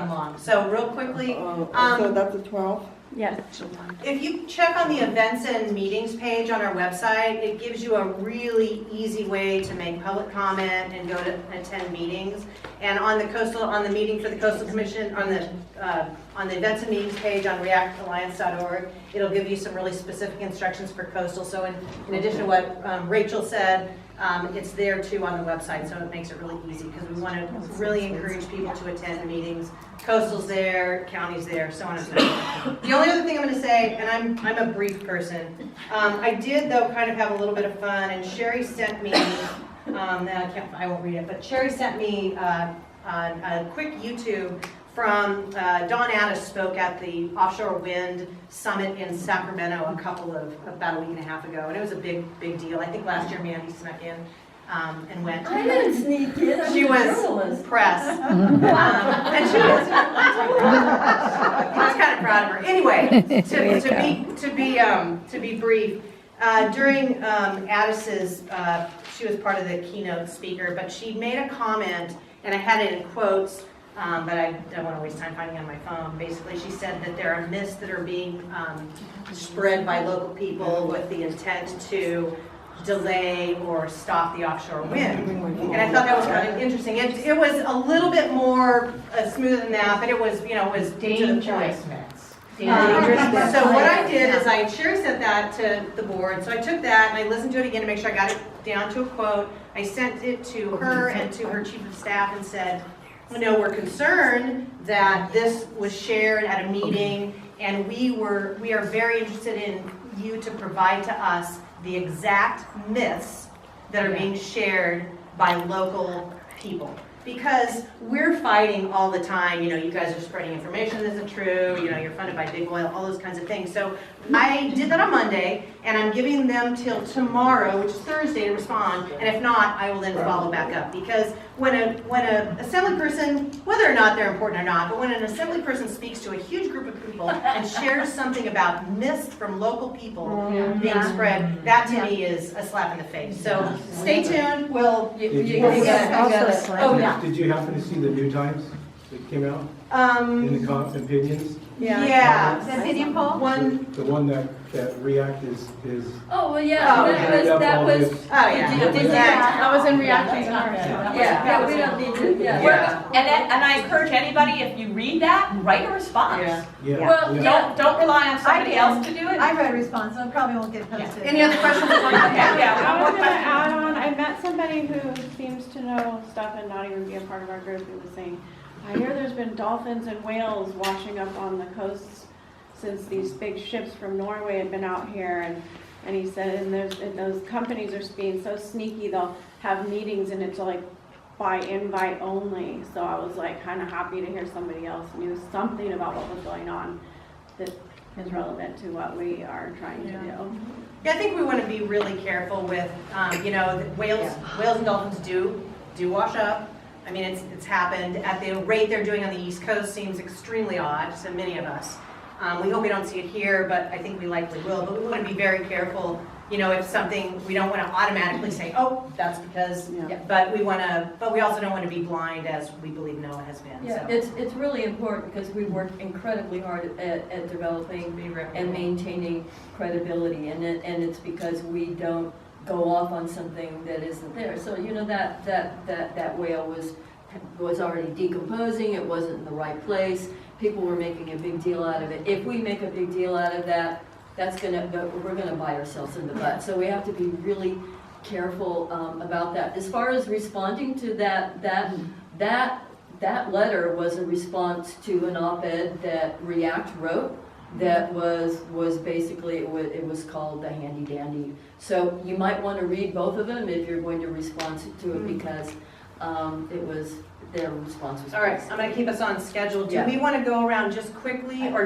run long. So real quickly, So that's the 12th? Yes. if you check on the events and meetings page on our website, it gives you a really easy way to make public comment and go to attend meetings. And on the meeting for the Coastal Commission, on the events and meetings page on reactalliance.org, it'll give you some really specific instructions for coastal. So in addition to what Rachel said, it's there too on the website, so it makes it really easy because we want to really encourage people to attend meetings. Coastal's there, county's there, so on and so forth. The only other thing I'm going to say, and I'm a brief person, I did though kind of have a little bit of fun, and Sherry sent me, I won't read it, but Sherry sent me a quick YouTube from Dawn Addis spoke at the Offshore Wind Summit in Sacramento about a week and a half ago, and it was a big deal. I think last year Mandy snuck in and went. I didn't sneak in. She was press, and she was. I was kind of proud of her. Anyway, to be brief, during Addis's, she was part of the keynote speaker, but she made a comment, and I had it in quotes. But I don't want to waste time finding it on my phone. Basically, she said that there are myths that are being spread by local people with the intent to delay or stop the offshore wind. And I thought that was kind of interesting. It was a little bit more smooth than that, but it was, it was dangerous myths. So what I did is Sherry sent that to the board. So I took that and I listened to it again to make sure I got it down to a quote. I sent it to her and to her chief of staff and said, we're concerned that this was shared at a meeting, and we are very interested in you to provide to us the exact myths that are being shared by local people. Because we're fighting all the time, you guys are spreading information that isn't true, you're funded by big oil, all those kinds of things. So I did that on Monday, and I'm giving them till tomorrow, which is Thursday, to respond, and if not, I will then follow back up. Because when a assembly person, whether or not they're important or not, but when an assembly person speaks to a huge group of people and shares something about myths from local people being spread, that to me is a slap in the face. So stay tuned, Did you happen to see the New Times that came out in the opinions? Yeah. The opinion poll? The one that React is. Oh, well, yeah, that was. That was in reaction to her. Yeah, we don't need to, Yeah. And I encourage anybody, if you read that, write a response. Well, Don't rely on somebody else to do it. I read a response, and I probably won't get posted. Any other questions? I was going to add on, I met somebody who seems to know stuff and not even be a part of our group who was saying, I hear there's been dolphins and whales washing up on the coasts since these big ships from Norway had been out here, and he said, and those companies are being so sneaky, they'll have meetings and it's like by invite only. So I was like kind of happy to hear somebody else knew something about what was going on that is relevant to what we are trying to do. Yeah, I think we want to be really careful with, whales and dolphins do wash up. I mean, it's happened. At the rate they're doing on the East Coast seems extremely odd to many of us. We hope we don't see it here, but I think we likely will. But we want to be very careful. If something, we don't want to automatically say, oh, that's because. Yeah. But we also don't want to be blind as we believe NOAA has been. yeah, So. it's really important because we work incredibly hard at developing and maintaining credibility, and it's because we don't go off on something that isn't there. So that whale was already decomposing. It wasn't in the right place. People were making a big deal out of it. If we make a big deal out of that, we're gonna bite ourselves in the butt. So we have to be really careful about that. As far as responding to that letter was a response to an op-ed that React wrote. That was basically, it was called the Handy Dandy. So you might want to read both of them if you're going to respond to it, because their response was. All right, I'm going to keep us on schedule. Do we want to go around just quickly or?